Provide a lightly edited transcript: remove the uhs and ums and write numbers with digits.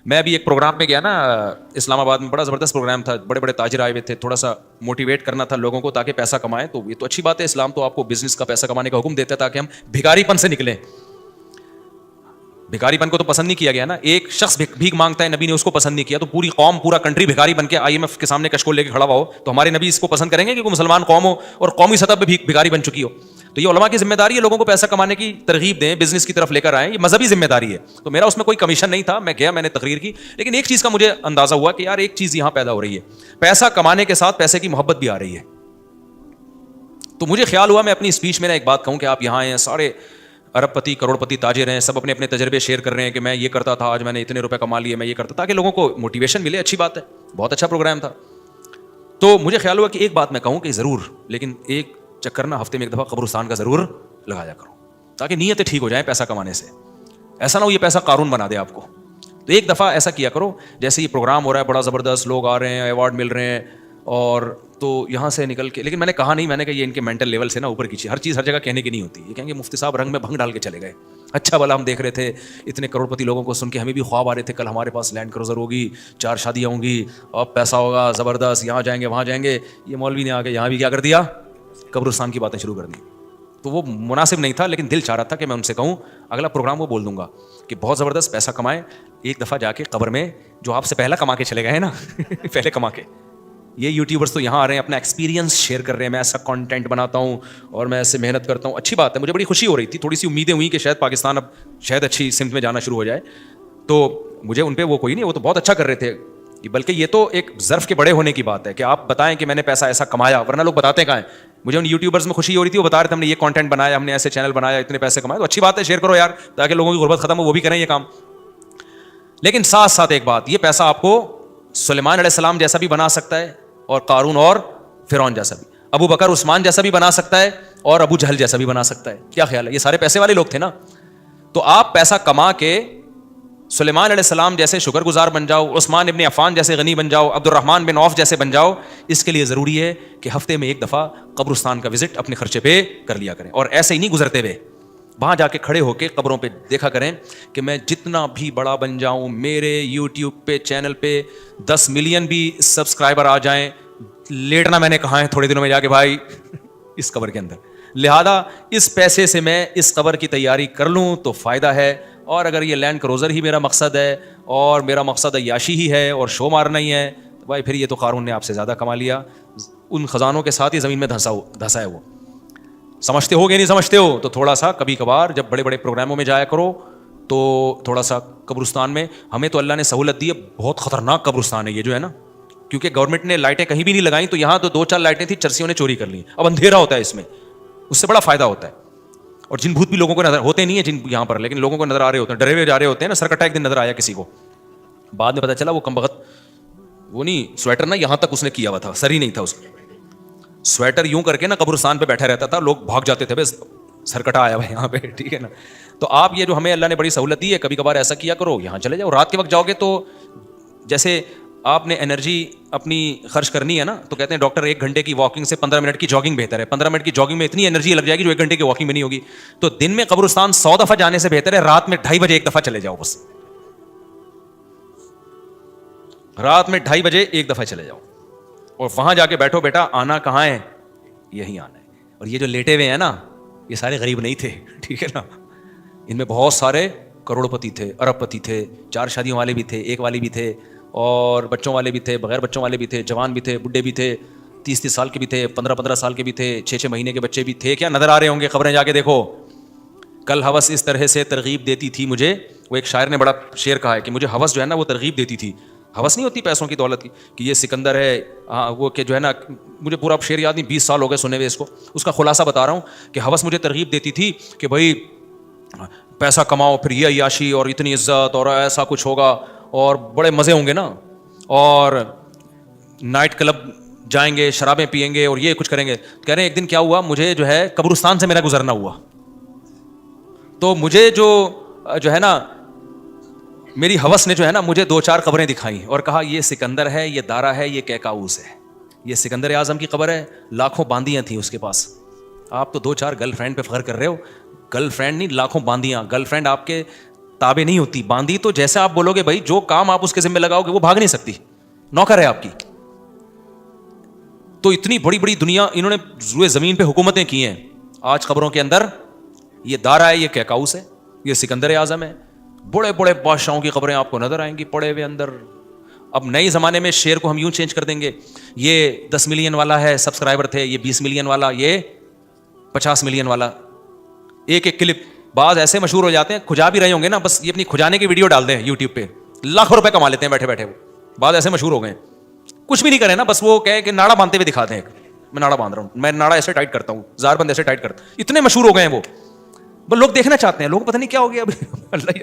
میں ابھی ایک پروگرام میں گیا نا اسلام آباد میں, بڑا زبردست پروگرام تھا, بڑے بڑے تاجر آئے ہوئے تھے, تھوڑا سا موٹیویٹ کرنا تھا لوگوں کو تاکہ پیسہ کمائیں. تو یہ تو اچھی بات ہے, اسلام تو آپ کو بزنس کا پیسہ کمانے کا حکم دیتا ہے تاکہ ہم بھکاری پن سے نکلیں. بھکاری پن کو تو پسند نہیں کیا گیا نا, ایک شخص بھیک مانگتا ہے, نبی نے اس کو پسند نہیں کیا, تو پوری قوم پورا کنٹری بھکاری بن کے IMF کے سامنے کشکول لے کے کھڑا ہوا ہو, تو ہمارے نبی اس کو پسند کریں گے کہ کوئی مسلمان قوم ہو اور قومی سطح پہ بھکاری بن چکی ہو؟ تو یہ علماء کی ذمہ داری ہے لوگوں کو پیسہ کمانے کی ترغیب دیں, بزنس کی طرف لے کر آئیں, یہ مذہبی ذمہ داری ہے. تو میرا اس میں کوئی کمیشن نہیں تھا, میں گیا, میں نے تقریر کی, لیکن ایک چیز کا مجھے اندازہ ہوا کہ یار ایک چیز یہاں پیدا ہو رہی ہے, پیسہ کمانے کے ساتھ پیسے کی محبت بھی آ رہی ہے. تو مجھے خیال ہوا میں اپنی اسپیچ میں ایک بات کہوں کہ آپ یہاں ہیں, سارے ارب پتی کروڑ پتی تاجر ہیں, سب اپنے اپنے تجربے شیئر کر رہے ہیں کہ میں یہ کرتا تھا, آج میں نے اتنے روپے کما لیے, میں یہ کرتا, تاکہ لوگوں کو موٹیویشن ملے. اچھی بات ہے, بہت اچھا پروگرام تھا. تو مجھے خیال ہوا کہ ایک بات میں کہوں کہ ضرور, لیکن ایک چکر نا ہفتے میں ایک دفعہ قبرستان کا ضرور لگایا کرو تاکہ نیتیں ٹھیک ہو جائیں پیسہ کمانے سے. ایسا نہ ہو یہ پیسہ قارون بنا دے آپ کو. تو ایک دفعہ ایسا کیا کرو, جیسے یہ پروگرام ہو رہا ہے بڑا زبردست, لوگ آ رہے ہیں, ایوارڈ مل رہے ہیں, اور تو یہاں سے نکل کے, لیکن میں نے کہا نہیں, میں نے کہا یہ ان کے مینٹل لیول سے نا اوپر کی چیز, ہر چیز ہر جگہ کہنے کی نہیں ہوتی. یہ کہیں گے مفتی صاحب رنگ میں بھنگ ڈال کے چلے گئے. اچھا بھلا ہم دیکھ رہے تھے اتنے کروڑ پتی لوگوں کو سن کے, ہمیں بھی خواب آ رہے تھے کل ہمارے پاس لینڈ کروزر ہوگی, 4 شادیاں ہوں گی, اور پیسہ ہوگا زبردست, یہاں جائیں گے وہاں جائیں گے. یہ مولوی نے آ کے یہاں بھی کیا کر دیا, قبرستان کی باتیں شروع کر دی. تو وہ مناسب نہیں تھا, لیکن دل چاہ رہا تھا کہ میں ان سے کہوں اگلا پروگرام وہ بول دوں گا کہ بہت زبردست پیسہ کمائیں, ایک دفعہ جا کے قبر میں جو آپ سے پہلا کما کے چلے گئے ہیں نا پہلے کما کے, یہ یوٹیوبرس تو یہاں آ رہے ہیں, اپنا ایکسپیرینس شیئر کر رہے ہیں, میں ایسا کانٹینٹ بناتا ہوں اور میں ایسے محنت کرتا ہوں. اچھی بات ہے, مجھے بڑی خوشی ہو رہی تھی, تھوڑی سی امیدیں ہوئیں کہ شاید پاکستان اب شاید اچھی سمت میں جانا شروع ہو جائے. تو مجھے ان پہ وہ کوئی نہیں, وہ تو بہت اچھا کر رہے تھے, بلکہ یہ تو ایک ظرف کے بڑے ہونے کی بات ہے کہ آپ بتائیں کہ میں نے پیسہ ایسا کمایا, ورنہ لوگ بتاتے کہاں ہیں. مجھے ان یوٹیوبرز میں خوشی ہو رہی تھی, وہ بتا رہے تھے ہم نے یہ کانٹینٹ بنایا, ہم نے ایسے چینل بنایا, اتنے پیسے کمائے. تو اچھی بات ہے, شیئر کرو یار تاکہ لوگوں کی غربت ختم ہو, وہ بھی کریں یہ کام. لیکن ساتھ ساتھ ایک بات, یہ پیسہ آپ کو سلیمان علیہ السلام جیسا بھی بنا سکتا ہے, اور قارون اور فرعون جیسا بھی, ابو بکر عثمان جیسا بھی بنا سکتا ہے, اور ابو جہل جیسا بھی بنا سکتا ہے. کیا خیال ہے, یہ سارے پیسے والے لوگ تھے نا. تو آپ پیسہ کما کے سلیمان علیہ السلام جیسے شکر گزار بن جاؤ, عثمان ابن عفان جیسے غنی بن جاؤ, عبد الرحمن بن عوف جیسے بن جاؤ. اس کے لیے ضروری ہے کہ ہفتے میں ایک دفعہ قبرستان کا وزٹ اپنے خرچے پہ کر لیا کریں, اور ایسے ہی نہیں گزرتے ہوئے وہاں جا کے کھڑے ہو کے قبروں پہ دیکھا کریں کہ میں جتنا بھی بڑا بن جاؤں, میرے یوٹیوب پہ چینل پہ 10 ملین بھی سبسکرائبر آ جائیں, لیٹنا میں نے کہا ہے تھوڑے دنوں میں جا کے بھائی اس قبر کے اندر. لہذا اس پیسے سے میں اس قبر کی تیاری کر لوں تو فائدہ ہے. اور اگر یہ لینڈ کروزر ہی میرا مقصد ہے, اور میرا مقصد عیاشی ہی ہے اور شو مارنا ہی ہے, تو بھائی پھر یہ تو قارون نے آپ سے زیادہ کما لیا. ان خزانوں کے ساتھ ہی زمین میں دھنسا ہے وہ. سمجھتے ہو کہ نہیں سمجھتے ہو؟ تو تھوڑا سا کبھی کبھار جب بڑے بڑے پروگراموں میں جایا کرو تو تھوڑا سا قبرستان میں, ہمیں تو اللہ نے سہولت دی ہے, بہت خطرناک قبرستان ہے یہ جو ہے نا, کیونکہ گورنمنٹ نے لائٹیں کہیں بھی نہیں لگائیں, تو یہاں تو 2-4 لائٹیں تھیں, چرسیوں نے چوری کر لی. اب اندھیرا ہوتا ہے اس میں, اس سے بڑا فائدہ ہوتا ہے. اور جن بھوت بھی لوگوں کو نظر ہوتے نہیں ہیں جن یہاں پر, لیکن لوگوں کو نظر آ رہے ہوتے ہیں, ڈرے ہوئے جا رہے ہوتے ہیں نا. سرکٹا ایک دن نظر آیا کسی کو, بعد میں پتا چلا وہ کمبخت, وہ نہیں سویٹر نا یہاں تک اس نے کیا ہوا تھا, سر ہی نہیں تھا اس کا, سویٹر یوں کر کے نا قبرستان پہ بیٹھا رہتا تھا, لوگ بھاگ جاتے تھے, بس سرکٹا آیا ہوا یہاں پہ, ٹھیک ہے نا. تو آپ یہ جو ہمیں اللہ نے بڑی سہولت دی ہے, کبھی کبھار ایسا کیا کرو, یہاں چلے جاؤ. رات کے وقت جاؤ گے تو جیسے آپ نے انرجی اپنی خرچ کرنی ہے نا, تو کہتے ہیں ڈاکٹر 1 گھنٹے کی واکنگ سے 15 منٹ کی جاگنگ بہتر ہے. 15 منٹ کی جاگنگ میں اتنی انرجی لگ جائے گی جو 1 گھنٹے کی واکنگ میں نہیں ہوگی. تو دن میں قبرستان 100 دفعہ جانے سے بہتر ہے رات میں 2:30 بجے 1 دفعہ چلے جاؤ. بس رات میں 2:30 بجے 1 دفعہ چلے جاؤ, اور وہاں جا کے بیٹھو, بیٹا آنا کہاں ہے, یہی آنا ہے. اور یہ جو لیٹے ہوئے ہیں نا, یہ سارے غریب نہیں تھے, ٹھیک ہے نا. ان میں بہت سارے کروڑ پتی تھے, ارب پتی تھے, 4 شادیوں والے بھی تھے, 1 والی بھی تھے, اور بچوں والے بھی تھے, بغیر بچوں والے بھی تھے, جوان بھی تھے, بڈھے بھی تھے, 30 سال کے بھی تھے, 15 سال کے بھی تھے, 6 مہینے کے بچے بھی تھے. کیا نظر آ رہے ہوں گے, خبریں جا کے دیکھو. کل ہوس اس طرح سے ترغیب دیتی تھی مجھے, وہ ایک شاعر نے بڑا شعر کہا ہے کہ مجھے ہوس جو ہے نا وہ ترغیب دیتی تھی. ہوس نہیں ہوتی پیسوں کی دولت کی کہ یہ سکندر ہے, وہ کہ جو ہے نا, مجھے پورا شعر یاد نہیں, 20 سال ہو گئے سنے ہوئے اس کو. اس کا خلاصہ بتا رہا ہوں کہ ہوس مجھے ترغیب دیتی تھی کہ بھائی پیسہ کماؤ, پھر یہ عیاشی اور اتنی عزت اور ایسا کچھ ہوگا اور بڑے مزے ہوں گے نا, اور نائٹ کلب جائیں گے, شرابیں پئیں گے اور یہ کچھ کریں گے. کہہ رہے ہیں ایک دن کیا ہوا, مجھے جو ہے قبرستان سے میرا گزرنا ہوا, تو مجھے جو ہے نا میری ہوس نے جو ہے نا مجھے 2-4 قبریں دکھائیں اور کہا یہ سکندر ہے, یہ دارا ہے, یہ کیکاؤس ہے, یہ سکندر اعظم کی قبر ہے, لاکھوں باندیاں تھیں اس کے پاس. آپ تو 2-4 گرل فرینڈ پہ فخر کر رہے ہو, گرل فرینڈ نہیں, لاکھوں باندیاں. گرل فرینڈ آپ کے تابع نہیں ہوتی. باندھی تو جیسے آپ بولو گے بھائی جو کام آپ اس کے ذمہ لگاؤ گے وہ بھاگ نہیں سکتی, نوکر ہے آپ کی. تو اتنی بڑی بڑی دنیا انہوں نے روئے زمین پہ حکومتیں کی ہیں. آج خبروں کے اندر یہ دارا ہے, یہ کیکاؤس ہے, یہ سکندر اعظم ہے, بڑے بڑے بادشاہوں کی خبریں آپ کو نظر آئیں گی پڑے ہوئے اندر. اب نئے زمانے میں شیئر کو ہم یوں چینج کر دیں گے, یہ 10 ملین والا ہے سبسکرائبر تھے, یہ 20 ملین والا, یہ 50 ملین والا. ایک ایک کلپ بعض ایسے مشہور ہو جاتے ہیں, کھجا بھی رہے ہوں گے نا, بس یہ اپنی کھجانے کی ویڈیو ڈال دیں یوٹیوب پہ, لاکھوں روپے کما لیتے ہیں بیٹھے بیٹھے. وہ بعض ایسے مشہور ہو گئے, کچھ بھی نہیں کرے نا, بس وہ کہے کہ ناڑا باندھتے ہوئے دکھا دیں, میں ناڑا باندھ رہا ہوں, میں ناڑا ایسے ٹائٹ کرتا ہوں, زار بند ایسے ٹائٹ کرتا ہوں. اتنے مشہور ہو گئے ہیں وہ, بس لوگ دیکھنا چاہتے ہیں. لوگ پتہ نہیں کیا ہو گیا ابھی اللہ